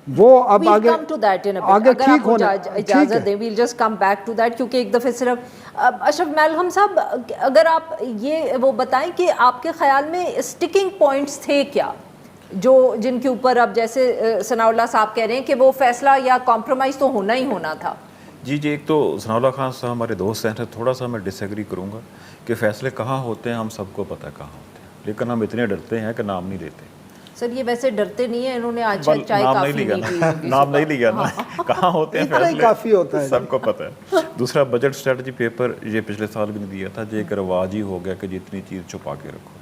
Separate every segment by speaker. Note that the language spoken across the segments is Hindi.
Speaker 1: वो अब
Speaker 2: we'll
Speaker 1: आगे
Speaker 2: come to that in a bit.
Speaker 1: आगे
Speaker 2: अगर
Speaker 1: ठीक
Speaker 2: आप
Speaker 1: होना
Speaker 2: इजाज़त दें, we'll just come back to that, क्योंकि एक दफ़े सिर्फ अशरफ मलहम साहब, अगर आप ये वो बताएं कि आपके ख्याल में स्टिकिंग पॉइंट्स थे क्या, जो जिनके ऊपर अब जैसे सनाउल्लाह साहब कह रहे हैं कि वो फैसला या कॉम्प्रोमाइज़ तो होना ही होना था।
Speaker 3: जी जी, एक तो सनाउल्लाह खान साहब हमारे दोस्त हैं, थोड़ा सा मैं डिसएग्री करूँगा कि फ़ैसले कहाँ होते हैं हम सबको पता है कहाँ होते हैं, लेकिन हम इतने डरते हैं कि नाम नहीं लेते।
Speaker 2: सर ये वैसे डरते नहीं है, इन्होंने आज चाय
Speaker 3: नाम
Speaker 2: काफ़ी
Speaker 3: नहीं लिया
Speaker 2: नहीं पी
Speaker 3: ना,
Speaker 2: होगी
Speaker 3: नाम
Speaker 2: सुबह।
Speaker 3: नहीं लिया ना, कहाँ होते हैं
Speaker 1: इतना ही
Speaker 3: फैसले
Speaker 1: काफ़ी होता है
Speaker 3: सबको पता है। दूसरा, बजट स्ट्रेटजी पेपर ये पिछले साल भी नहीं दिया था, जो एक रवाज ही हो गया कि जितनी चीज़ छुपा के रखो।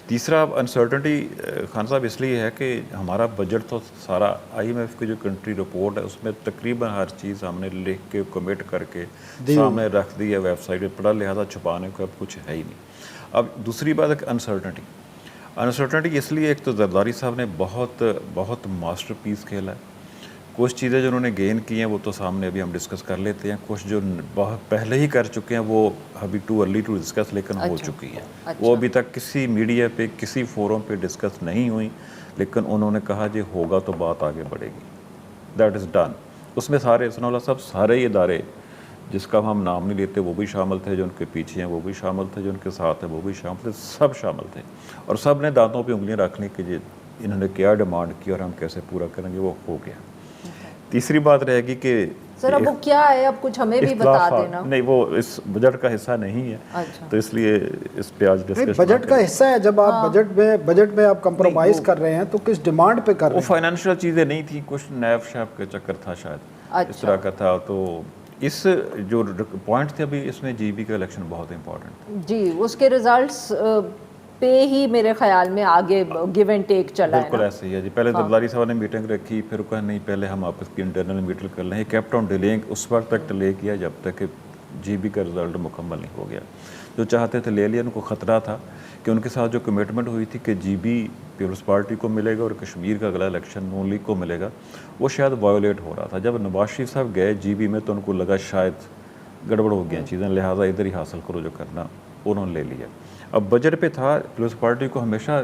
Speaker 3: तीसरा, अनसर्टनिटी खान साहब इसलिए है कि हमारा बजट तो सारा IMF की जो कंट्री रिपोर्ट है उसमें तकरीबन हर चीज़ हमने लिख के कमिट करके सामने रख दी है वेबसाइट पर पड़ा, लिहाजा छुपाने को अब कुछ है ही नहीं। अब दूसरी बात है अनसर्टनिटी इसलिए, एक तो जरदारी साहब ने बहुत मास्टरपीस खेला है। कुछ चीज़ें जो उन्होंने गेन की हैं वो तो सामने अभी हम डिस्कस कर लेते हैं, कुछ जो बहुत पहले ही कर चुके हैं वो अभी टू अर्ली टू डिस्कस लेकिन हो चुकी हैं। वो अभी तक किसी मीडिया पे किसी फोरम पे डिस्कस नहीं हुई, लेकिन उन्होंने कहा जी होगा तो बात आगे बढ़ेगी, दैट इज़ डन। उसमें सारे सनाउल्लाह साहब सारे ही इदारे जिसका हम नाम नहीं लेते वो भी शामिल थे, जो उनके पीछे हैं वो भी शामिल थे, जो उनके साथ हैं वो भी शामिल थे, सब शामिल थे और सब ने दांतों पे उंगलियां रख ली कि ये इन्होंने क्या डिमांड की और हम कैसे पूरा करेंगे, वो हो गया। तीसरी बात रहेगी कि
Speaker 2: सर अब वो क्या है, अब कुछ हमें भी बता देना।
Speaker 3: नहीं, वो इस बजट का हिस्सा नहीं है।
Speaker 2: अच्छा।
Speaker 3: तो इसलिए इस पे आज डिस्कशन
Speaker 1: बजट का हिस्सा है। जब आप बजट में आप कंप्रोमाइज कर रहे हैं तो किस डिमांड पे कर रहे हैं?
Speaker 3: वो फाइनेंशियल चीज़ें नहीं थी, कुछ नैब शैब का चक्कर था शायद, इस तरह का था। तो इस जो पॉइंट थे अभी इसमें GB का इलेक्शन बहुत इंपॉर्टेंट था
Speaker 2: जी, उसके रिजल्ट्स पे ही मेरे ख्याल में आगे गिव एंड टेक चला है।
Speaker 3: बिल्कुल ऐसे ही है जी। पहले जरदारी साहब ने मीटिंग रखी, फिर कहा नहीं पहले हम आपस की इंटरनल मीटिंग कर लें, केप्ट ऑन डिलेइंग, उस वक्त तक डिले किया जब तक कि GB का रिजल्ट मुकम्मल नहीं हो गया। जो चाहते थे ले लिया, उनको ख़तरा था कि उनके साथ जो कमिटमेंट हुई थी कि GB पीपल्स पार्टी को मिलेगा और कश्मीर का अगला इलेक्शन नून लीग को मिलेगा, वो शायद वायोलेट हो रहा था। जब नवाज शरीफ साहब गए GB में तो उनको लगा शायद गड़बड़ हो गया चीज़ें, लिहाजा इधर ही हासिल करो जो करना, उन्होंने ले लिया। अब बजट पे था, पीपल्स पार्टी को हमेशा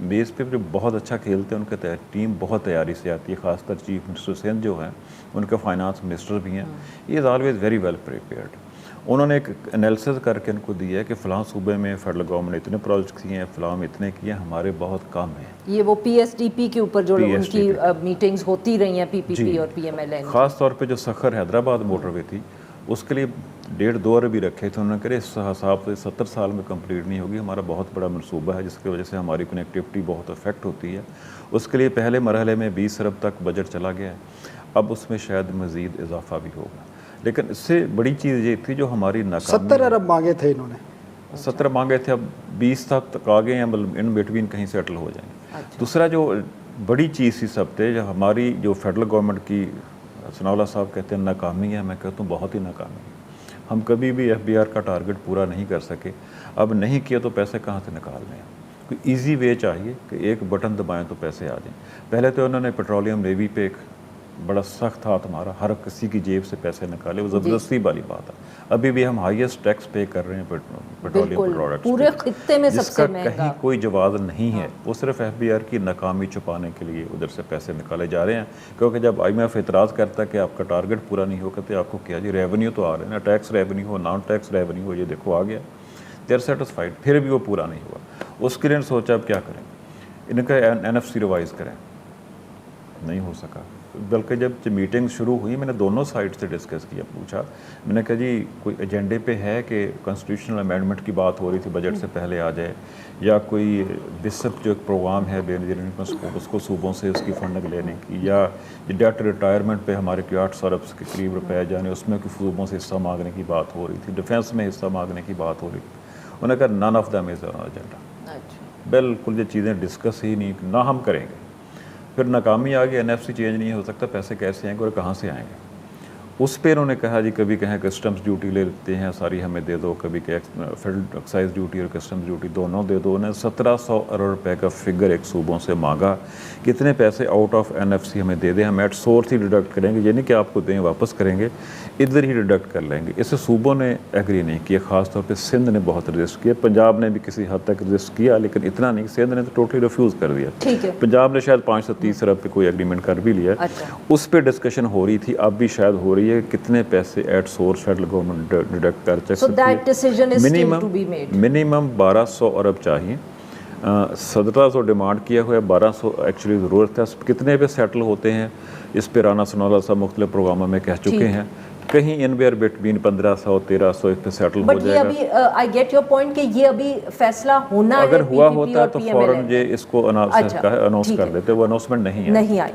Speaker 3: बेस पे बहुत अच्छा खेलते हैं, उनके टीम बहुत तैयारी से आती है, खासकर चीफ मिनिस्टर सिंध जो हैं, उनके फाइनेंस मिनिस्टर भी हैं, he is always very well prepared. उन्होंने एक एनालिसिस करके उनको दिया है कि फ़लाँ सूबे में फेडरल गवर्नमेंट ने इतने प्रोजेक्ट किए हैं, फ़लाँ में इतने किए हैं, हमारे बहुत कम हैं।
Speaker 2: ये वो PSDP के ऊपर जो उनकी मीटिंग्स होती रही हैं, PPP और PMLN,
Speaker 3: ख़ास तौर पे जो सखर हैदराबाद मोटरवे थी उसके लिए 1.5-2 अरब रखे थे। उन्होंने कहा इस हिसाब से 70 साल में कंप्लीट नहीं होगी, हमारा बहुत बड़ा मनसूबा है जिसकी वजह से हमारी कनेक्टिविटी बहुत अफेक्ट होती है। उसके लिए पहले मरहले में 20 अरब तक बजट चला गया है, अब उसमें शायद मज़ीद इजाफा भी होगा। लेकिन इससे बड़ी चीज़ ये थी जो हमारी नाकामी,
Speaker 1: 70 अरब मांगे थे इन्होंने,
Speaker 3: 70 मांगे थे, अब 20 तक आ गए हैं, मतलब इन बिटवीन कहीं सेटल हो जाएंगे।
Speaker 2: अच्छा।
Speaker 3: दूसरा जो बड़ी चीज़ थी सब थे, जो हमारी जो फेडरल गवर्नमेंट की, सनाउल्लाह साहब कहते हैं नाकामी है, मैं कहता हूँ बहुत ही नाकामी है। हम कभी भी FBR का टारगेट पूरा नहीं कर सके, अब नहीं किया तो पैसे कहाँ से निकालने हैं? कोई ईजी वे चाहिए कि एक बटन दबाएं तो पैसे आ जाएं। पहले तो उन्होंने पेट्रोलियम नेवी पे एक बड़ा सख्त हाथ हमारा, हर किसी की जेब से पैसे निकाले, वो ज़बरदस्ती वाली बात है। अभी भी हम हाईएस्ट टैक्स पे कर रहे हैं पेट्रोलियम प्रोडक्ट्स,
Speaker 2: पूरे खित्ते में सबसे
Speaker 3: महंगा, कहीं कोई जवाब नहीं है। वो सिर्फ FBR की नाकामी छुपाने के लिए उधर से पैसे निकाले जा रहे हैं, क्योंकि जब IMF एतराज़ करता है कि आपका टारगेट पूरा नहीं होगा तो आपको क्या जी रेवेन्यू तो आ रहे हैं ना, टैक्स रेवेन्यू हो, नॉन टैक्स रेवेन्यू हो, ये देखो आ गया, दे आर सेटिस्फाइड, फिर भी वो पूरा नहीं हुआ। उसके लिए सोचा अब क्या करें, इनका NFC रिवाइज़ करें, नहीं हो सका। बल्कि जब मीटिंग शुरू हुई मैंने दोनों साइड से डिस्कस किया, पूछा, मैंने कहा जी कोई एजेंडे पे है कि कॉन्स्टिट्यूशनल अमेंडमेंट की बात हो रही थी बजट से पहले आ जाए, या कोई बिसप जो एक प्रोग्राम है बेनजीर उसको सूबों से उसकी फंडिंग लेने की, या डेट रिटायरमेंट पे हमारे 800 अरब के करीब रुपए जाने उसमें कोई सूबों से हिस्सा मांगने की बात हो रही थी, डिफेंस में हिस्सा मांगने की बात हो रही थी। उन्होंने कहा none of them is on agenda. बिल्कुल ये चीज़ें डिस्कस ही नहीं, ना हम करेंगे। फिर नाकामी आ गई, NFC चेंज नहीं हो सकता, पैसे कैसे आएंगे और कहाँ से आएंगे? उस पर उन्होंने कहा जी, कभी कहें कस्टम्स ड्यूटी ले लेते हैं सारी हमें दे दो, कभी कहें फेडरल एक्साइज ड्यूटी और कस्टम्स ड्यूटी दोनों दे दो। उन्होंने 1700 अरब रुपए का फिगर एक सूबों से मांगा, कितने पैसे आउट ऑफ NFC हमें दे दें, हम एट सोर्स ही डिडक्ट करेंगे, ये नहीं कि आपको दें वापस करेंगे, इधर ही डिडक्ट कर लेंगे। इससे सूबों ने एग्री नहीं किया, ख़ासतौर पर सिंध ने बहुत रजिस्ट किया, पंजाब ने भी किसी हद तक रजिस्ट किया, लेकिन इतना नहीं, सिंध ने तो टोटली रिफ्यूज़ कर दिया।
Speaker 2: ठीक है।
Speaker 3: पंजाब ने शायद 530 अरब पे कोई एग्रीमेंट कर भी लिया।
Speaker 2: अच्छा।
Speaker 3: उस पर डिस्कशन हो रही थी, अब भी शायद हो रही है, कितने पैसे at source federal government deduct कर सकती है।
Speaker 2: So that decision is still to be made.
Speaker 3: Minimum 1200 अरब चाहिए। 1700 डिमांड किया हुआ है, 1200 एक्चुअली ज़रूरत है। कितने पे सेटल होते हैं इस पर राना सनौला साहब मुख्तलिफ प्रोग्रामों में कह चुके हैं, कहीं इन वेयर बिटवीन 1500 1300 इस पे सेटल हो
Speaker 2: बट ये
Speaker 3: जाएगा।
Speaker 2: अभी आई गेट योर पॉइंट कि ये अभी फैसला होना है,
Speaker 3: अगर हुआ
Speaker 2: PPP
Speaker 3: होता
Speaker 2: और
Speaker 3: तो
Speaker 2: PMLN।
Speaker 3: फौरन ये इसको
Speaker 2: अच्छा,
Speaker 3: अनाउंस
Speaker 2: ठीक
Speaker 3: कर
Speaker 2: है।
Speaker 3: देते, वो अनाउंसमेंट नहीं है।
Speaker 2: नहीं आई।